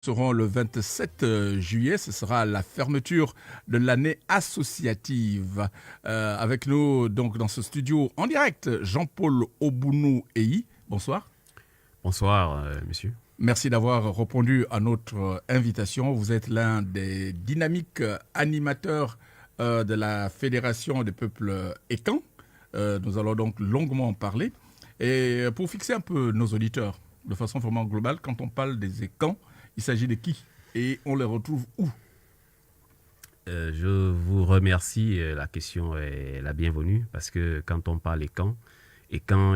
seront le 27 juillet. Ce sera la fermeture de l'année associative. Avec nous, donc, dans ce studio en direct, Jean-Paul Obounou-Eyi. Bonsoir. Bonsoir, monsieur. Merci d'avoir répondu à notre invitation. Vous êtes l'un des dynamiques animateurs de la Fédération des peuples Ekan. Nous allons donc longuement en parler. Et pour fixer un peu nos auditeurs de façon vraiment globale, quand on parle des Ekan, il s'agit de qui et on les retrouve où? Je vous remercie, la question est la bienvenue, parce que quand on parle Ekan,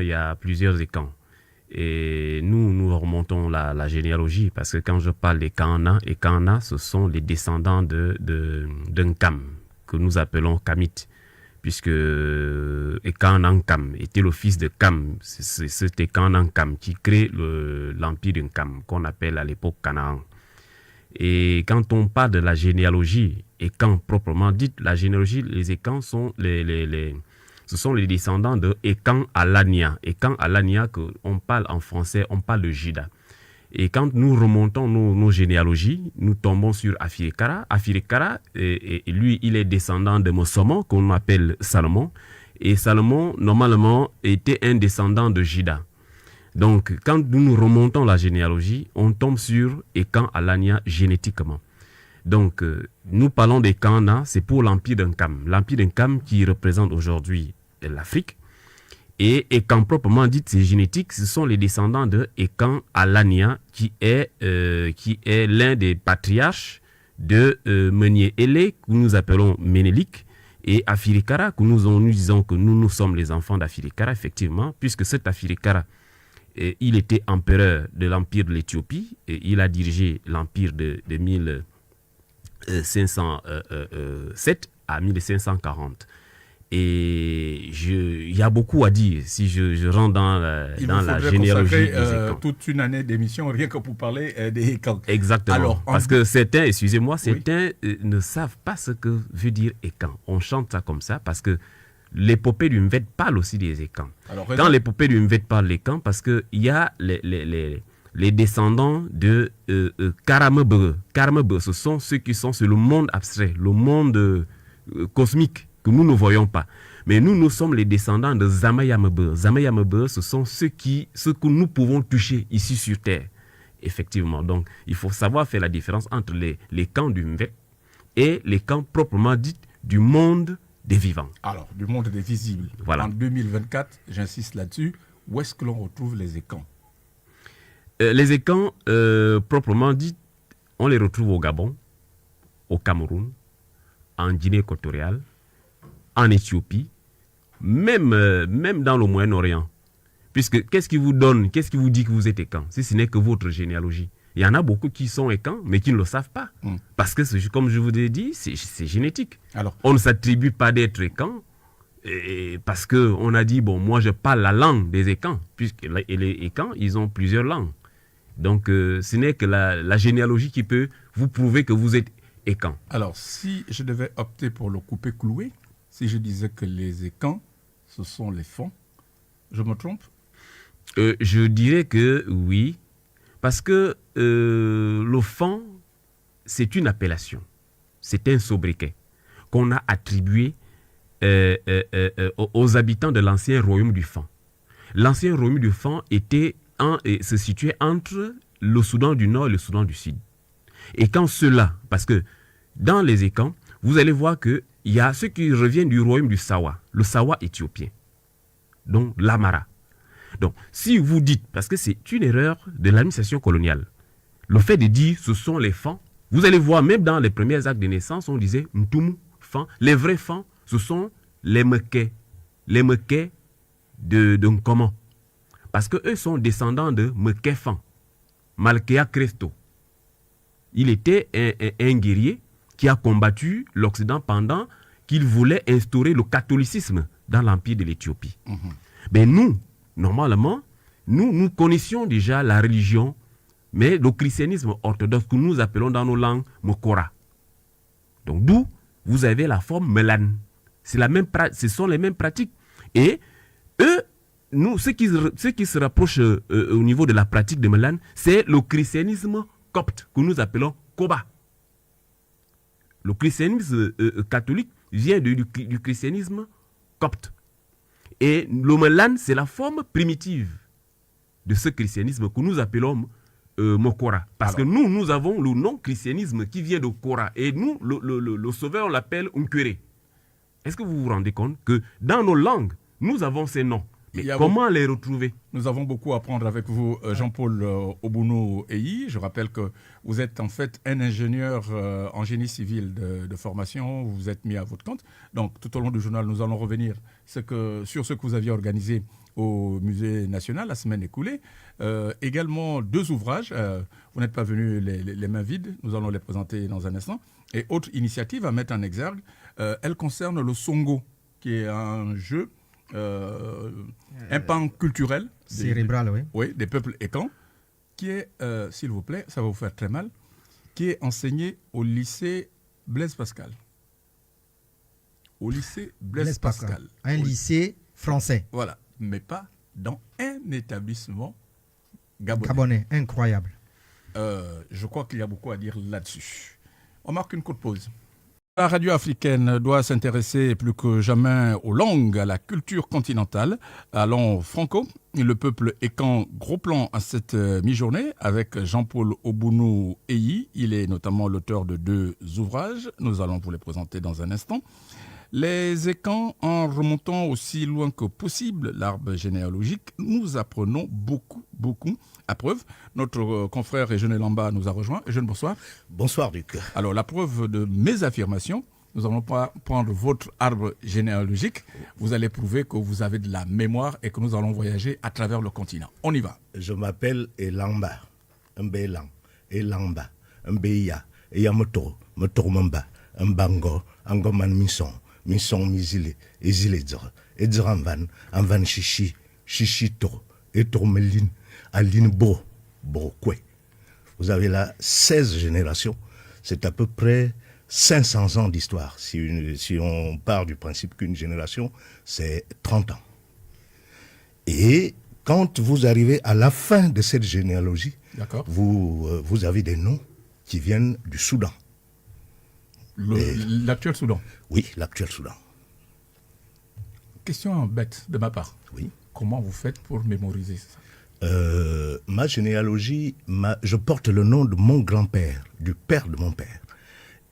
il y a plusieurs Ekan. Et nous remontons la généalogie, parce que quand je parle des Ekana, ce sont les descendants d'un Kam, que nous appelons Kamite, puisque Ekanankam était le fils de Kam. C'est cet Ekanankam qui crée l'empire de Kam, qu'on appelle à l'époque Canaan. Et quand on parle de la généalogie, Ekan proprement dite, la généalogie, les Ekans sont ce sont les descendants de Ekan Alania. Ekan Alania, qu'on parle en français, on parle de Juda. Et quand nous remontons nos généalogies, nous tombons sur Afirikara. Afirikara, et lui, il est descendant de Mosomo, qu'on appelle Salomon. Et Salomon, normalement, était un descendant de Juda. Donc, quand nous remontons la généalogie, on tombe sur Ekan Alania génétiquement. Donc, nous parlons d'Ekana, c'est pour l'empire d'Enkam. L'empire d'Enkam qui représente aujourd'hui l'Afrique. Et Ekan proprement dit, c'est génétique, ce sont les descendants de Ekan Alania, qui est l'un des patriarches de Menyé-Élé, que nous appelons Ménélik, et Afirikara, que nous disons que nous sommes les enfants d'Afirikara, effectivement, puisque cet Afirikara, il était empereur de l'empire de l'Éthiopie, et il a dirigé l'empire de 1507 à 1540. Et il y a beaucoup à dire si je rentre dans la généalogie des Ekans. Toute une année d'émission rien que pour parler des Ekans. Exactement. Alors, parce que certains, excusez-moi, certains ne savent pas ce que veut dire Ekan. On chante ça comme ça parce que l'épopée du Mvet parle aussi des Ekans. Quand l'épopée du Mvet parle des Ekans, parce qu'il y a les descendants de Karamebe. Karamebe, ce sont ceux qui sont sur le monde abstrait, le monde cosmique, que nous ne voyons pas. Mais nous sommes les descendants de Zamayamebe. Zamayamebe, ce sont ce que nous pouvons toucher ici sur Terre. Effectivement. Donc, il faut savoir faire la différence entre les camps du Mvet et les camps proprement dits du monde des vivants. Alors, du monde des visibles. Voilà. En 2024, j'insiste là-dessus, où est-ce que l'on retrouve les Ekans? Les Ekans, proprement dit, on les retrouve au Gabon, au Cameroun, en Guinée équatoriale, en Éthiopie, même dans le Moyen-Orient. Puisque qu'est-ce qui vous dit que vous êtes Ekan, si ce n'est que votre généalogie? Il y en a beaucoup qui sont Ekan, mais qui ne le savent pas. Parce que, comme je vous ai dit, c'est génétique. Alors, on ne s'attribue pas d'être Ekan, parce qu'on a dit, bon, moi je parle la langue des Ekans, puisque les Ekans, ils ont plusieurs langues. Donc, ce n'est que la généalogie qui peut vous prouver que vous êtes Ekan. Alors, si je devais opter pour le couper-clouer, si je disais que les Ekans, ce sont les fonds, je me trompe? Je dirais que oui, parce que le fond, c'est une appellation, c'est un sobriquet qu'on a attribué aux habitants de l'ancien royaume du Fan. L'ancien royaume du Fan se situait entre le Soudan du Nord et le Soudan du Sud. Et quand cela, parce que dans les Ekans, vous allez voir qu'il y a ceux qui reviennent du royaume du Sawa, le Sawa éthiopien, donc l'Amara. Donc, si vous dites, parce que c'est une erreur de l'administration coloniale, le fait de dire ce sont les Fans, vous allez voir même dans les premiers actes de naissance, on disait Ntumu, Fan. Les vrais Fans, ce sont les Mekè. Les Mekè de Nkomo. Parce qu'eux sont descendants de Mekè Fan, Malkea Cresto. Il était un guerrier qui a combattu l'Occident pendant qu'il voulait instaurer le catholicisme dans l'empire de l'Éthiopie. Mais nous, normalement, nous connaissions déjà la religion, mais le christianisme orthodoxe que nous appelons dans nos langues Mokora. Donc d'où vous avez la forme Melan. Ce sont les mêmes pratiques. Et eux, nous, ce qui se rapproche au niveau de la pratique de Melan, c'est le christianisme copte que nous appelons Koba. Le christianisme catholique vient du christianisme copte. Et l'Omelan, c'est la forme primitive de ce christianisme que nous appelons Mokora. Parce que nous avons le nom christianisme qui vient de Kora. Et nous, le sauveur, on l'appelle Unkwere. Est-ce que vous vous rendez compte que dans nos langues, nous avons ces noms? Mais comment les retrouver? Nous avons beaucoup à apprendre avec vous, Jean-Paul Obounou Eyi. Je rappelle que vous êtes en fait un ingénieur en génie civil de formation. Vous vous êtes mis à votre compte. Donc, tout au long du journal, nous allons revenir sur ce que vous aviez organisé au Musée national la semaine écoulée. Également, 2 ouvrages. Vous n'êtes pas venus les mains vides. Nous allons les présenter dans un instant. Et autre initiative à mettre en exergue, elle concerne le Songo, qui est un jeu... un pan culturel cérébral, oui, des peuples écans, qui est, s'il vous plaît, ça va vous faire très mal, qui est enseigné au lycée Blaise Pascal. Au lycée Blaise Pascal. Un lycée français. Voilà, mais pas dans un établissement gabonais. Gabonais, incroyable. Je crois qu'il y a beaucoup à dire là-dessus. On marque une courte pause. La radio africaine doit s'intéresser plus que jamais aux langues, à la culture continentale. Allons franco, le peuple écan gros plan à cette mi-journée avec Jean-Paul Obounou Eyi. Il est notamment l'auteur de 2 ouvrages. Nous allons vous les présenter dans un instant. Les écans, en remontant aussi loin que possible l'arbre généalogique, nous apprenons beaucoup. À preuve, notre confrère Eugène Lamba nous a rejoint. Eugène, bonsoir. Bonsoir, Duc. Alors, la preuve de mes affirmations, nous allons prendre votre arbre généalogique. Vous allez prouver que vous avez de la mémoire et que nous allons voyager à travers le continent. On y va. Je m'appelle Elamba, Mbelang, Elamba, Mbeya, Eyamoto, Motormamba, Mbango, Angoman Misson, Misson Mizile, Eziledzor, Edzeramvan, Anvan Chichi, Chichito, Etormeline, Aline Brokwe. Vous avez là 16 générations. C'est à peu près 500 ans d'histoire. Si on part du principe qu'une génération, c'est 30 ans. Et quand vous arrivez à la fin de cette généalogie, vous avez des noms qui viennent du Soudan. L'actuel Soudan? Oui, l'actuel Soudan. Question bête de ma part. Oui. Comment vous faites pour mémoriser ça? Ma généalogie, je porte le nom de mon grand-père, du père de mon père.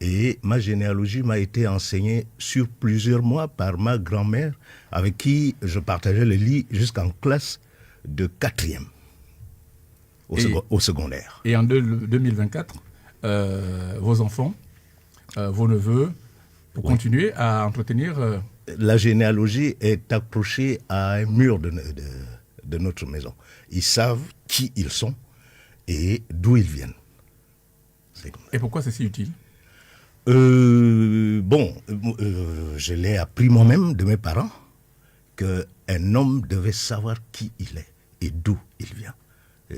Et ma généalogie m'a été enseignée sur plusieurs mois par ma grand-mère, avec qui je partageais le lit jusqu'en classe de 4e, au secondaire. Et en 2024, vos enfants, vos neveux, pour continuer à entretenir... La généalogie est accrochée à un mur de notre maison. Ils savent qui ils sont et d'où ils viennent. Et pourquoi c'est si utile? Je l'ai appris moi-même de mes parents qu'un homme devait savoir qui il est et d'où il vient.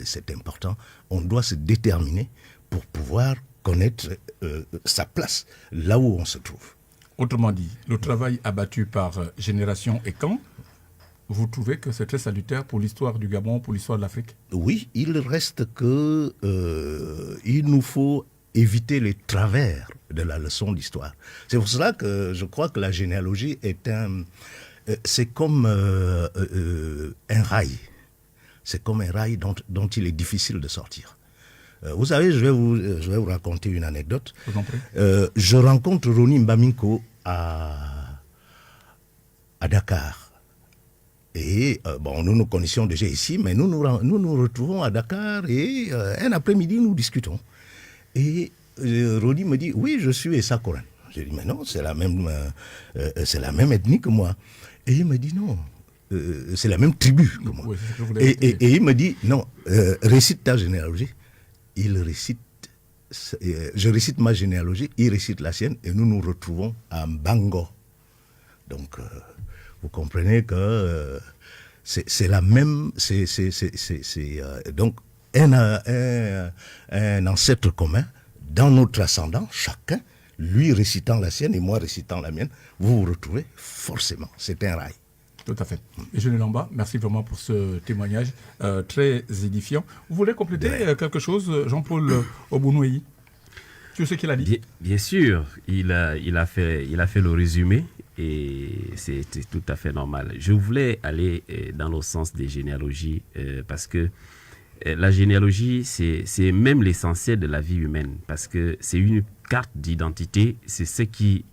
C'est important. On doit se déterminer pour pouvoir connaître sa place, là où on se trouve. Autrement dit, le travail abattu par Génération Écan, vous trouvez que c'est très salutaire pour l'histoire du Gabon, pour l'histoire de l'Afrique? Oui, il reste que il nous faut éviter les travers de la leçon d'histoire. C'est pour cela que je crois que la généalogie est c'est comme un rail. C'est comme un rail dont il est difficile de sortir. Vous savez, je vais vous raconter une anecdote. Je vous en prie. Je rencontre Roni Mbaminko à Dakar. Et nous nous connaissions déjà ici, mais nous nous retrouvons à Dakar et un après-midi, nous discutons. Et Rodi me dit, oui, je suis Essa Koran. Je dis, mais non, c'est la même ethnie que moi. Et il me dit, non, c'est la même tribu que moi. Oui, et il me dit, non, récite ta généalogie. Je récite ma généalogie, il récite la sienne, et nous nous retrouvons à Mbango. Donc, vous comprenez que c'est la même, donc un ancêtre commun dans notre ascendant, chacun, lui récitant la sienne et moi récitant la mienne, vous vous retrouvez forcément. C'est un rail. Tout à fait. Et Jeune Lamba, merci vraiment pour ce témoignage très édifiant. Vous voulez compléter quelque chose, Jean-Paul Obounoueyi? Tu sais ce qu'il a dit? Bien sûr, il a fait le résumé et c'était tout à fait normal. Je voulais aller dans le sens des généalogies parce que la généalogie, c'est même l'essentiel de la vie humaine parce que c'est une carte d'identité, c'est ce qui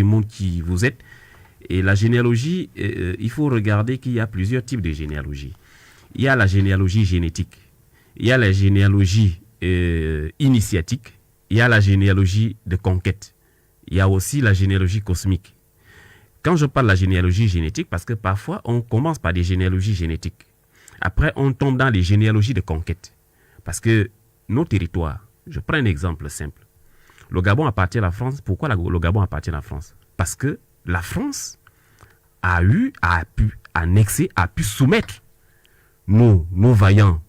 montre qui vous êtes. Et la généalogie, il faut regarder qu'il y a plusieurs types de généalogie. Il y a la généalogie génétique, il y a la généalogie initiatique, il y a la généalogie de conquête, il y a aussi la généalogie cosmique. Quand je parle de la généalogie génétique, parce que parfois on commence par des généalogies génétiques, après on tombe dans les généalogies de conquête. Parce que nos territoires, je prends un exemple simple. Le Gabon appartient à la France. Pourquoi le Gabon appartient à la France? Parce que la France a pu annexer, a pu soumettre nos vaillants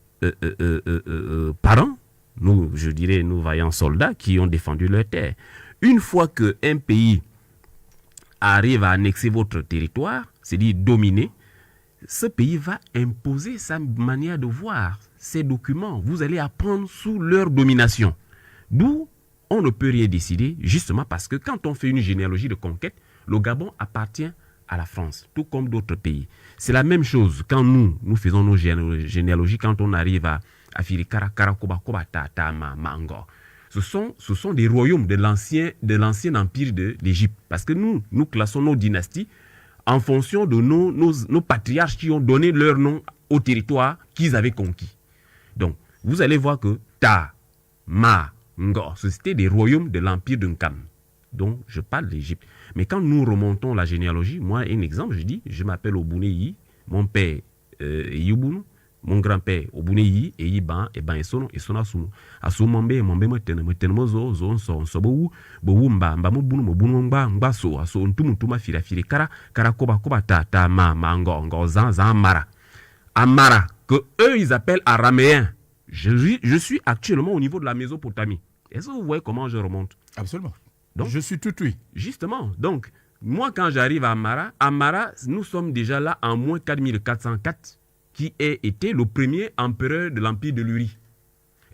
parents, nos vaillants soldats qui ont défendu leur terre. Une fois qu'un pays arrive à annexer votre territoire, c'est-à-dire dominer, ce pays va imposer sa manière de voir, ses documents. Vous allez apprendre sous leur domination. D'où on ne peut rien décider, justement parce que quand on fait une généalogie de conquête, le Gabon appartient à la France, tout comme d'autres pays. C'est la même chose quand nous faisons nos généalogies, quand on arrive à Firikara, Karakoba, Koba, Tata, Mango. Ce sont des royaumes de l'ancien empire de l'Égypte. Parce que nous classons nos dynasties en fonction de nos patriarches qui ont donné leur nom au territoire qu'ils avaient conquis. Donc, vous allez voir que Ta, Ma, Ngor, c'était des royaumes de l'empire de Nkam. Donc, je parle d'Égypte. Mais quand nous remontons la généalogie, moi, un exemple, je dis, je m'appelle Obounoueyi, mon père Yubunu, mon grand-père Obounoueyi, et Yiban, et Ben Esono, et Sonasuno. Asumambe, Mambe, Metenemozo, Zon, Sobo, Bowumba, Mbamubunu, Mobunumba, Mbaso, Aso, Ntumutuma, Firikara, Karakoba, Koba, Tata, Mango, Zan, Mara. Amara, que eux, ils appellent araméen. Je suis actuellement au niveau de la Mésopotamie. Est-ce que vous voyez comment je remonte? Absolument. Donc, je suis tout oui. Justement. Donc, moi, quand j'arrive à Amara, nous sommes déjà là en moins 4404, qui a été le premier empereur de l'empire de l'Uri.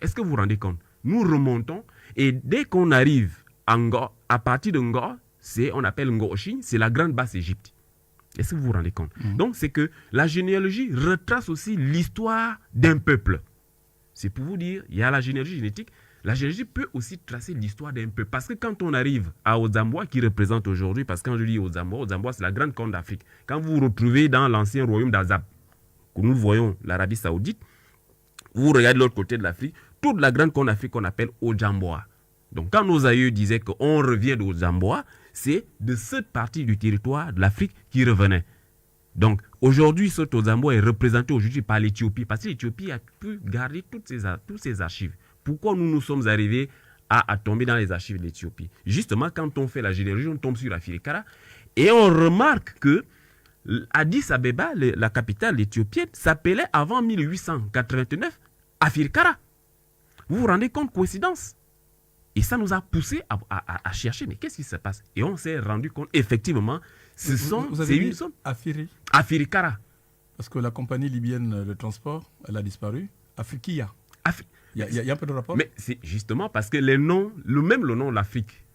Est-ce que vous vous rendez compte? Nous remontons et dès qu'on arrive à Ngor, à partir de Ngor, on appelle Ngor-Chine, c'est la grande basse Égypte. Est-ce que vous vous rendez compte? Donc, c'est que la généalogie retrace aussi l'histoire d'un peuple. C'est pour vous dire, il y a la généalogie génétique. La généalogie peut aussi tracer l'histoire d'un peuple. Parce que quand on arrive à Ozamboa, qui représente aujourd'hui, parce que quand je dis Ozamboa, c'est la grande corne d'Afrique. Quand vous vous retrouvez dans l'ancien royaume d'Azab, que nous voyons l'Arabie Saoudite, vous regardez l'autre côté de l'Afrique, toute la grande corne d'Afrique qu'on appelle Ojamboa. Donc quand nos aïeux disaient qu'on revient d'Ozamboa, c'est de cette partie du territoire de l'Afrique qui revenait. Donc aujourd'hui, ce Ozamboa est représenté aujourd'hui par l'Éthiopie, parce que l'Éthiopie a pu garder toutes ses archives. Pourquoi nous sommes arrivés à tomber dans les archives de l'Éthiopie? Justement, quand on fait la généalogie, on tombe sur la Firikara et on remarque que Addis Abeba, la capitale éthiopienne, s'appelait avant 1889 Afirikara. Vous vous rendez compte, coïncidence? Et ça nous a poussé à chercher, mais qu'est-ce qui se passe? Et on s'est rendu compte, effectivement, c'est une zone. Afirikara. Parce que la compagnie libyenne de transport, elle a disparu. Afrikia. Il y a un peu de rapport? Mais c'est justement parce que les noms, le nom de l'Afrique,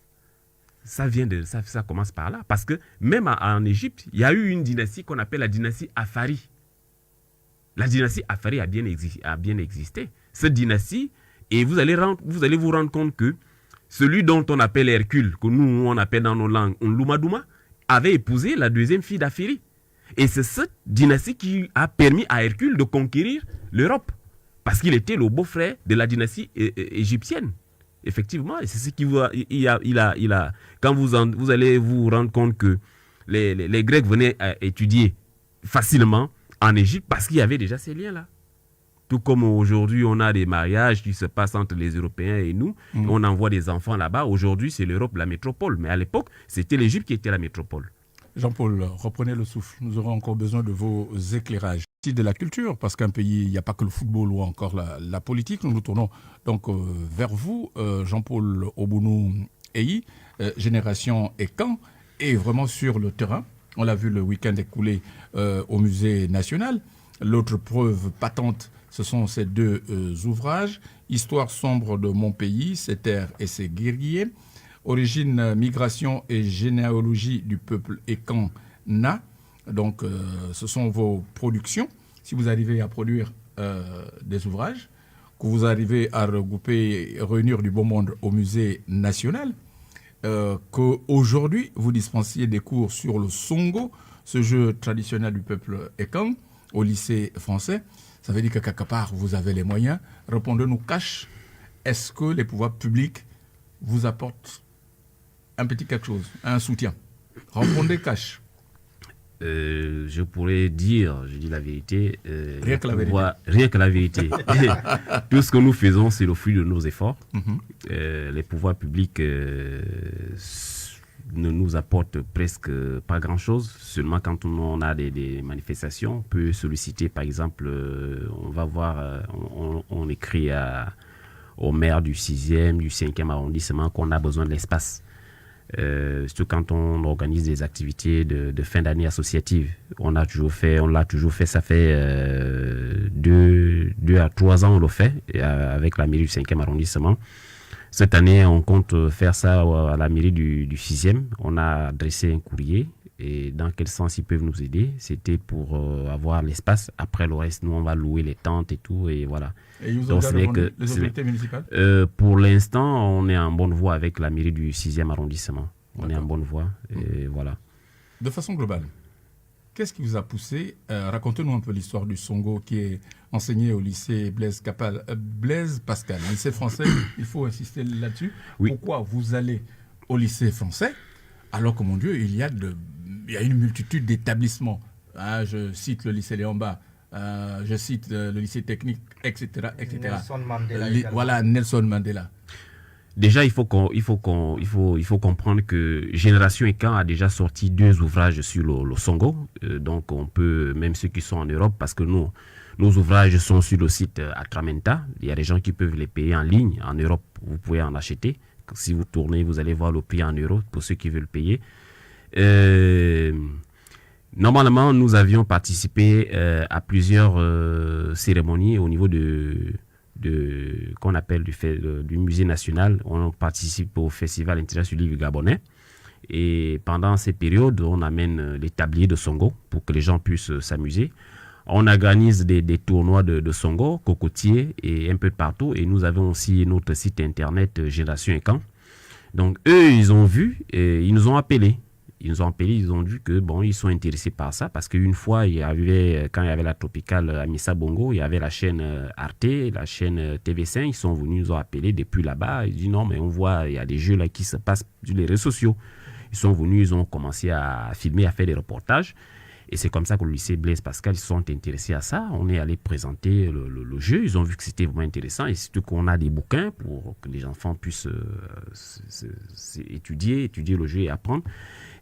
ça commence par là. Parce que même en Égypte, il y a eu une dynastie qu'on appelle la dynastie Afari. La dynastie Afari a bien existé. Cette dynastie, et vous allez vous rendre compte que celui dont on appelle Hercule, que nous on appelle dans nos langues Nlumaduma, avait épousé la deuxième fille d'Afiri. Et c'est cette dynastie qui a permis à Hercule de conquérir l'Europe. Parce qu'il était le beau-frère de la dynastie égyptienne. Effectivement, et c'est ce qui quand vous allez vous rendre compte que les Grecs venaient étudier facilement en Égypte parce qu'il y avait déjà ces liens-là. Tout comme aujourd'hui, on a des mariages qui se passent entre les Européens et nous. On envoie des enfants là-bas. Aujourd'hui, c'est l'Europe, la métropole. Mais à l'époque, c'était l'Égypte qui était la métropole. Jean-Paul, reprenez le souffle. Nous aurons encore besoin de vos éclairages. De la culture, parce qu'un pays, il n'y a pas que le football ou encore la politique. Nous nous tournons donc vers vous, Jean-Paul Obounoueyi, Génération Ekan, et vraiment sur le terrain. On l'a vu le week-end écoulé au musée national. L'autre preuve patente, ce sont ces deux ouvrages. Histoire sombre de mon pays, ses terres et ses guerriers. Origine, migration et généalogie du peuple Ekang-Na. Donc, ce sont vos productions. Si vous arrivez à produire des ouvrages, que vous arrivez à regrouper, réunir du beau monde au musée national, qu'aujourd'hui, vous dispensiez des cours sur le Songo, ce jeu traditionnel du peuple Ekang, au lycée français, ça veut dire que quelque part, vous avez les moyens. Répondez-nous cash. Est-ce que les pouvoirs publics vous apportent un petit quelque chose, un soutien? Répondez cash. Je pourrais dire, je dis la vérité, Rien que la vérité. Rien que la vérité. Tout ce que nous faisons, c'est le fruit de nos efforts. Les pouvoirs publics ne nous apportent presque pas grand-chose. Seulement quand on a des manifestations, on peut solliciter, par exemple, on va voir, on écrit au maire du 6e, du 5e arrondissement qu'on a besoin de l'espace. Surtout quand on organise des activités de fin d'année associative. On l'a toujours fait, ça fait 2 à 3 ans on le fait, avec la mairie du 5e arrondissement. Cette année, on compte faire ça à la mairie du 6e. On a adressé un courrier et dans quel sens ils peuvent nous aider. C'était pour avoir l'espace. Après le reste, nous, on va louer les tentes et tout, et voilà. Et ils vous ont déjà répondu, les autorités municipales? Pour l'instant, on est en bonne voie avec la mairie du 6e arrondissement. On est en bonne voie, et voilà. De façon globale, qu'est-ce qui vous a poussé? Racontez-nous un peu l'histoire du Songo qui est enseigné au lycée Blaise Pascal. Le lycée français, il faut insister là-dessus. Oui. Pourquoi vous allez au lycée français alors que, mon Dieu, il y a une multitude d'établissements? Je cite le lycée Léon-Bas, je cite le lycée technique, etc. etc. Nelson Mandela. Voilà, Nelson Mandela. Déjà, il faut comprendre que Génération Ekang a déjà sorti 2 ouvrages sur le Songo. Donc, on peut, même ceux qui sont en Europe, parce que nos ouvrages sont sur le site Atramenta. Il y a des gens qui peuvent les payer en ligne. En Europe, vous pouvez en acheter. Si vous tournez, vous allez voir le prix en euros pour ceux qui veulent payer. Normalement, nous avions participé à plusieurs cérémonies au niveau qu'on appelle du musée national. On participe au Festival international du livre gabonais. Et pendant ces périodes, on amène les tabliers de Songo pour que les gens puissent s'amuser. On organise des tournois de Songo, cocotiers et un peu de partout. Et nous avons aussi notre site internet Génération Ekang. Donc eux, ils ont vu et ils nous ont appelés. Ils ont vu que ils sont intéressés par ça parce qu'une fois, quand il y avait la tropicale Amissa Bongo, il y avait la chaîne Arte, la chaîne TV5, ils sont venus, ils nous ont appelés depuis là-bas. Ils disent non, mais on voit, il y a des jeux là qui se passent sur les réseaux sociaux. Ils sont venus, ils ont commencé à filmer, à faire des reportages. Et c'est comme ça que le lycée Blaise Pascal, ils se sont intéressés à ça. On est allé présenter le jeu. Ils ont vu que c'était vraiment intéressant. Et surtout qu'on a des bouquins pour que les enfants puissent étudier le jeu et apprendre.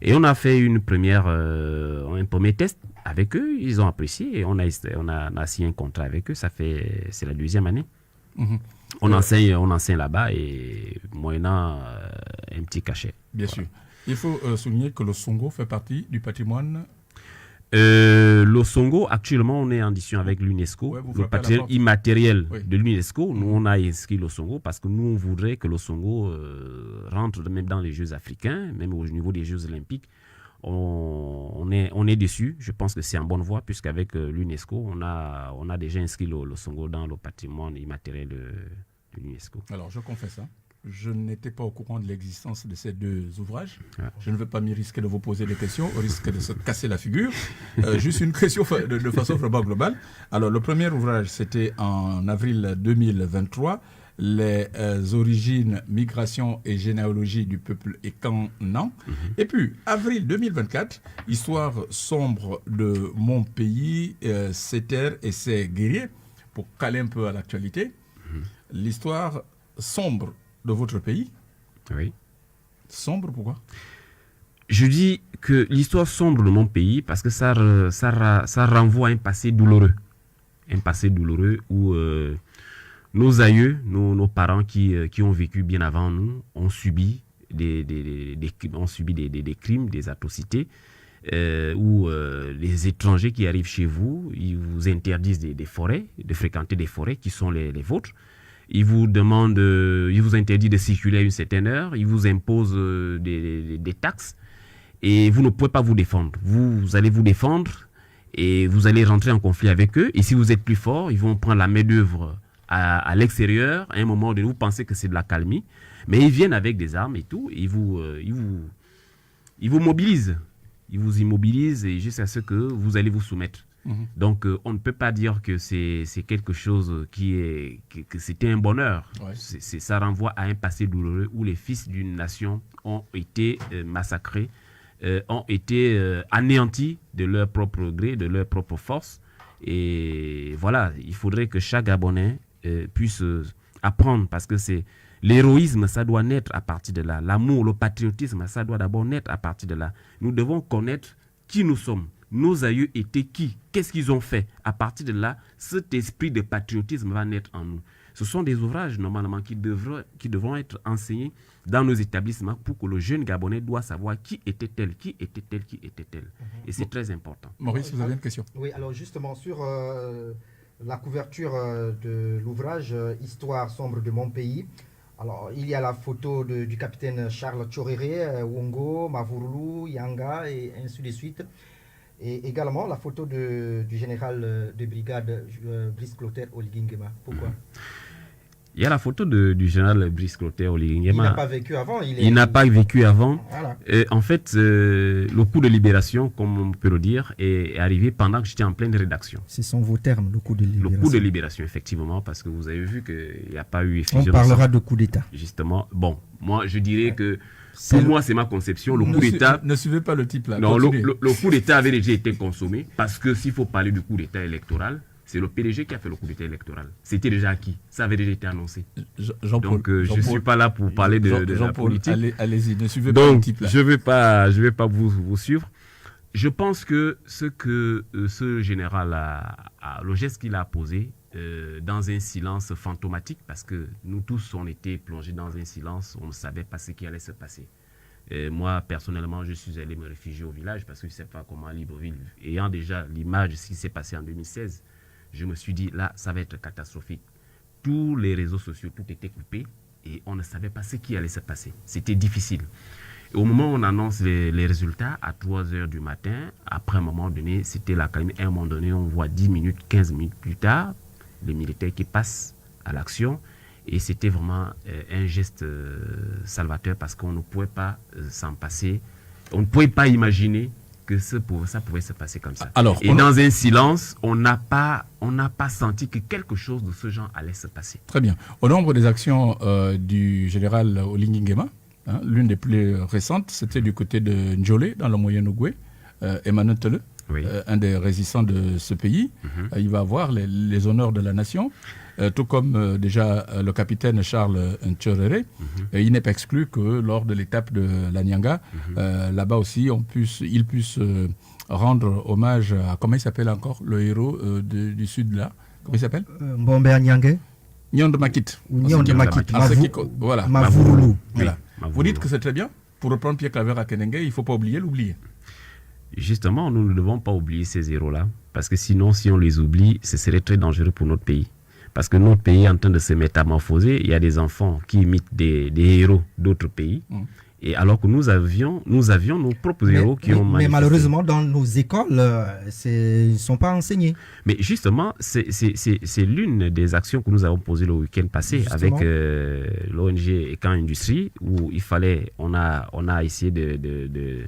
Et on a fait un premier test avec eux. Ils ont apprécié et on a signé un contrat avec eux. C'est la 2e année. Mm-hmm. On enseigne là-bas et moyennant un petit cachet. Bien sûr. Il faut souligner que le Songo fait partie du patrimoine. Le Songo, actuellement, on est en discussion avec l'UNESCO, le patrimoine immatériel de l'UNESCO. Nous, on a inscrit le Songo parce que nous, on voudrait que le Songo rentre même dans les Jeux africains, même au niveau des Jeux olympiques. On est dessus. Je pense que c'est en bonne voie puisqu'avec l'UNESCO, on a déjà inscrit le Songo dans le patrimoine immatériel de l'UNESCO. Alors, je confesse, je n'étais pas au courant de l'existence de ces 2 ouvrages. Je ne veux pas m'y risquer de vous poser des questions, au risque de se casser la figure. Juste une question de façon vraiment globale. Alors, le premier ouvrage, c'était en avril 2023, les origines, migration et généalogie du peuple Ekang-Na. Et puis, avril 2024, histoire sombre de mon pays, ses terres et ses guerriers, pour caler un peu à l'actualité. L'histoire sombre de votre pays. Oui. Sombre, pourquoi? Je dis que l'histoire sombre de mon pays parce que ça renvoie à un passé douloureux. Un passé douloureux où nos aïeux, nos parents qui ont vécu bien avant nous ont subi des crimes, des atrocités. où les étrangers qui arrivent chez vous, ils vous interdisent des forêts, de fréquenter des forêts qui sont les vôtres. Ils vous demandent, ils vous interdisent de circuler à une certaine heure, ils vous imposent des taxes et vous ne pouvez pas vous défendre. Vous allez vous défendre et vous allez rentrer en conflit avec eux. Et si vous êtes plus fort, ils vont prendre la main-d'œuvre à l'extérieur. À un moment donné, vous pensez que c'est de la calmie, mais ils viennent avec des armes et tout, et ils vous mobilisent. Ils vous immobilisent et jusqu'à ce que vous allez vous soumettre. Donc, on ne peut pas dire que c'est quelque chose que c'était un bonheur. Ouais. Ça renvoie à un passé douloureux où les fils d'une nation ont été massacrés, ont été anéantis de leur propre gré, de leur propre force. Et voilà, il faudrait que chaque Gabonais puisse apprendre, parce que l'héroïsme, ça doit naître à partir de là. L'amour, le patriotisme, ça doit d'abord naître à partir de là. Nous devons connaître qui nous sommes. Nos aïeux étaient qui? Qu'est-ce qu'ils ont fait? À partir de là, cet esprit de patriotisme va naître en nous. Ce sont des ouvrages, normalement, qui devront être enseignés dans nos établissements pour que le jeune Gabonais doit savoir qui était-elle, qui était-elle, qui était-elle. Et c'est très important. Maurice, vous avez une question? Oui, alors justement, sur la couverture de l'ouvrage « Histoire sombre de mon pays », alors, il y a la photo du capitaine Charles Tchoréré, Wongo, Mavurulu, Yanga, et ainsi de suite. Et également la photo du général de brigade Brice Clotaire Oligingema. Pourquoi? Il y a la photo du général Brice Clotaire Oligingema. Il n'a pas vécu avant. Il n'a pas vécu avant. Voilà. En fait, le coup de libération, comme on peut le dire, est arrivé pendant que j'étais en pleine rédaction. Ce sont vos termes, le coup de libération. Le coup de libération, effectivement, parce que vous avez vu qu'il n'y a pas eu effusion. On parlera de coup d'État. Justement, bon, moi je dirais que pour moi, c'est ma conception. Le coup d'État. Ne suivez pas le type là. Non, le coup d'État avait déjà été consommé, parce que s'il faut parler du coup d'État électoral, c'est le PDG qui a fait le coup d'État électoral. C'était déjà acquis. Ça avait déjà été annoncé. Donc, je ne suis pas là pour parler de la politique. Allez-y, ne suivez pas le type là. Je vais pas vous suivre. Je pense que ce général le geste qu'il a posé, dans un silence fantomatique, parce que nous tous, on était plongés dans un silence, on ne savait pas ce qui allait se passer. Moi, personnellement, je suis allé me réfugier au village parce que je ne sais pas comment Libreville, ayant déjà l'image de ce qui s'est passé en 2016, je me suis dit, là, ça va être catastrophique. Tous les réseaux sociaux, tout était coupé et on ne savait pas ce qui allait se passer. C'était difficile. Et au moment où on annonce les résultats, à 3 h du matin, après un moment donné, c'était la calme. À un moment donné, on voit 10 minutes, 15 minutes plus tard, les militaires qui passent à l'action. Et c'était vraiment un geste salvateur parce qu'on ne pouvait pas s'en passer. On ne pouvait pas imaginer que ça pouvait se passer comme ça. Alors, dans un silence, on n'a pas senti que quelque chose de ce genre allait se passer. Très bien. Au nombre des actions du général Oligingema, l'une des plus récentes, c'était du côté de Njolé, dans le Moyen-Ogooué, Emmanuel Tele, oui. Un des résistants de ce pays. Il va avoir les honneurs de la nation. Tout comme déjà le capitaine Charles Tchoréré. Il n'est pas exclu que lors de l'étape de la Nyanga, là-bas aussi, il puisse rendre hommage à, comment il s'appelle encore, le héros du sud là. Comment il s'appelle? Mbombe Nyangé. Nyonde Makit. Nyonde Makit. Voilà. Mavurulu. Voilà. Vous dites que c'est très bien. Pour reprendre Pierre Claver à Kenenge, il ne faut pas l'oublier. Justement, nous ne devons pas oublier ces héros-là. Parce que sinon, si on les oublie, ce serait très dangereux pour notre pays. Parce que notre pays est en train de se métamorphoser. Il y a des enfants qui imitent des héros d'autres pays. Et alors que nous avions nos propres héros qui ont manifesté. Mais malheureusement, dans nos écoles, ils ne sont pas enseignés. Mais justement, c'est l'une des actions que nous avons posées le week-end passé avec l'ONG Ecan Industrie, où on a essayé de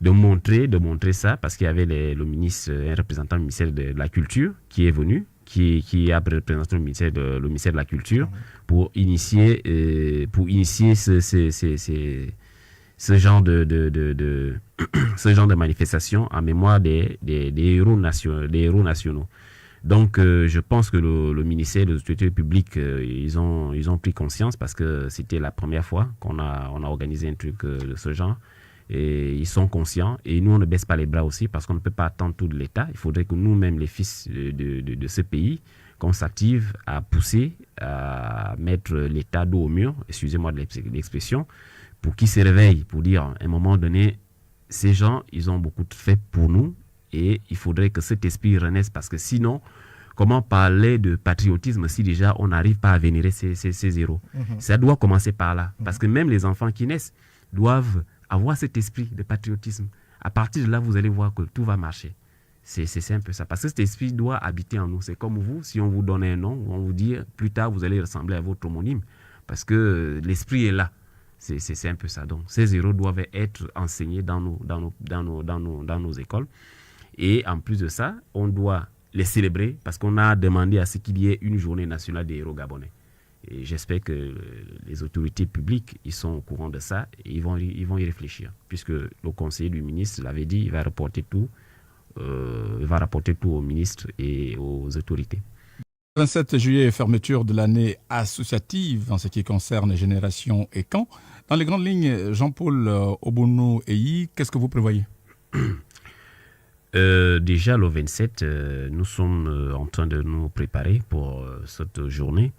montrer ça, parce qu'il y avait un représentant du ministère de la Culture qui est venu, qui a représenté le ministère de la Culture pour initier ce genre de manifestation en mémoire des héros nationaux. Donc, je pense que le ministère de l'Autorité publique, ils ont pris conscience, parce que c'était la première fois qu'on a organisé un truc de ce genre. Et ils sont conscients, et nous on ne baisse pas les bras aussi, parce qu'on ne peut pas attendre tout de l'État. Il faudrait que nous-mêmes, les fils de ce pays, qu'on s'active à pousser, à mettre l'État dos au mur, excusez-moi de l'expression, pour qu'il se réveille, pour dire à un moment donné, ces gens, ils ont beaucoup fait pour nous et il faudrait que cet esprit renaisse parce que sinon, comment parler de patriotisme si déjà on n'arrive pas à vénérer ces héros? Ça doit commencer par là parce que même les enfants qui naissent doivent avoir cet esprit de patriotisme. À partir de là, vous allez voir que tout va marcher. C'est un peu ça. Parce que cet esprit doit habiter en nous. C'est comme vous, si on vous donne un nom, on vous dit plus tard, vous allez ressembler à votre homonyme. Parce que l'esprit est là. C'est un peu ça. Donc, ces héros doivent être enseignés dans nos écoles. Et en plus de ça, on doit les célébrer parce qu'on a demandé à ce qu'il y ait une journée nationale des héros gabonais. Et j'espère que les autorités publiques, ils sont au courant de ça et ils vont y réfléchir. Puisque le conseiller du ministre l'avait dit, il va rapporter tout au ministre et aux autorités. 27 juillet, fermeture de l'année associative en ce qui concerne Génération et Camp. Dans les grandes lignes, Jean-Paul Obounou Eyi, qu'est-ce que vous prévoyez? Déjà le 27, nous sommes en train de nous préparer pour cette journée.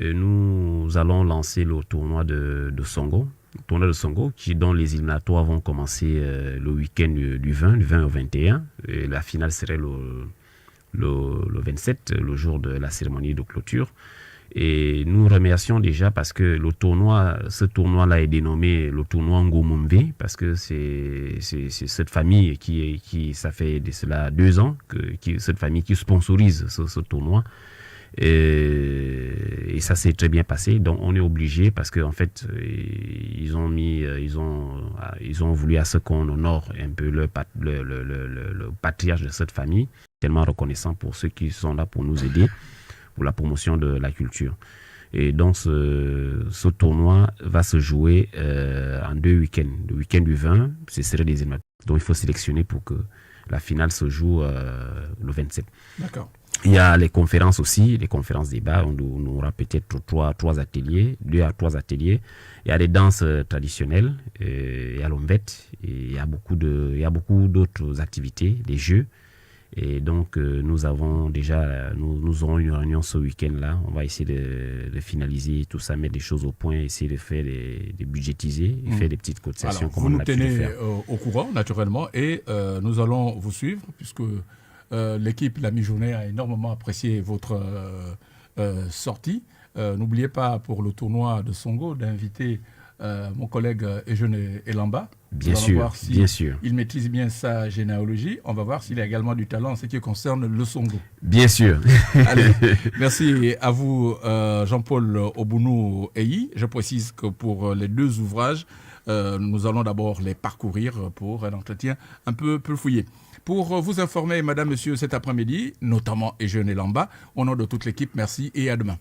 Nous allons lancer le tournoi de Songo. Le tournoi de Songo dont les éliminatoires vont commencer le week-end du 20 au 21. Et la finale serait le 27, le jour de la cérémonie de clôture. Et nous remercions déjà parce que ce tournoi-là est dénommé le tournoi Ngomumve parce que c'est cette famille ça fait de cela 2 ans cette famille qui sponsorise ce tournoi. Et ça s'est très bien passé. Donc on est obligé parce qu'en fait ils ont voulu à ce qu'on honore un peu le patriarche de cette famille, tellement reconnaissant pour ceux qui sont là pour nous aider pour la promotion de la culture. Et donc ce tournoi va se jouer en 2 week-ends. Le week-end du 20, ce serait des éliminatoires. Donc il faut sélectionner pour que la finale se joue le 27. D'accord. Il y a les conférences aussi, les conférences débats. On aura peut-être 3 ateliers, 2 à 3 ateliers. Il y a des danses traditionnelles, il y a l'ombette, il y a beaucoup d'autres activités, des jeux. Et donc nous aurons une réunion ce week-end-là. On va essayer de finaliser tout ça, mettre des choses au point, essayer de faire de budgétiser, faire des petites cotisations. Alors, vous nous tenez au courant, naturellement, et nous allons vous suivre, puisque l'équipe La Mi-Journée a énormément apprécié votre sortie. N'oubliez pas, pour le tournoi de Songo, d'inviter mon collègue Eugène Elamba. Bien sûr. Il maîtrise bien sa généalogie. On va voir s'il a également du talent en ce qui concerne le Songo. Bien sûr. Allez, merci à vous, Jean-Paul Obounou Eyi. Je précise que pour les 2 ouvrages, nous allons d'abord les parcourir pour un entretien un peu fouillé. Pour vous informer, madame, monsieur, cet après-midi, notamment Eugène Elamba, au nom de toute l'équipe, merci et à demain.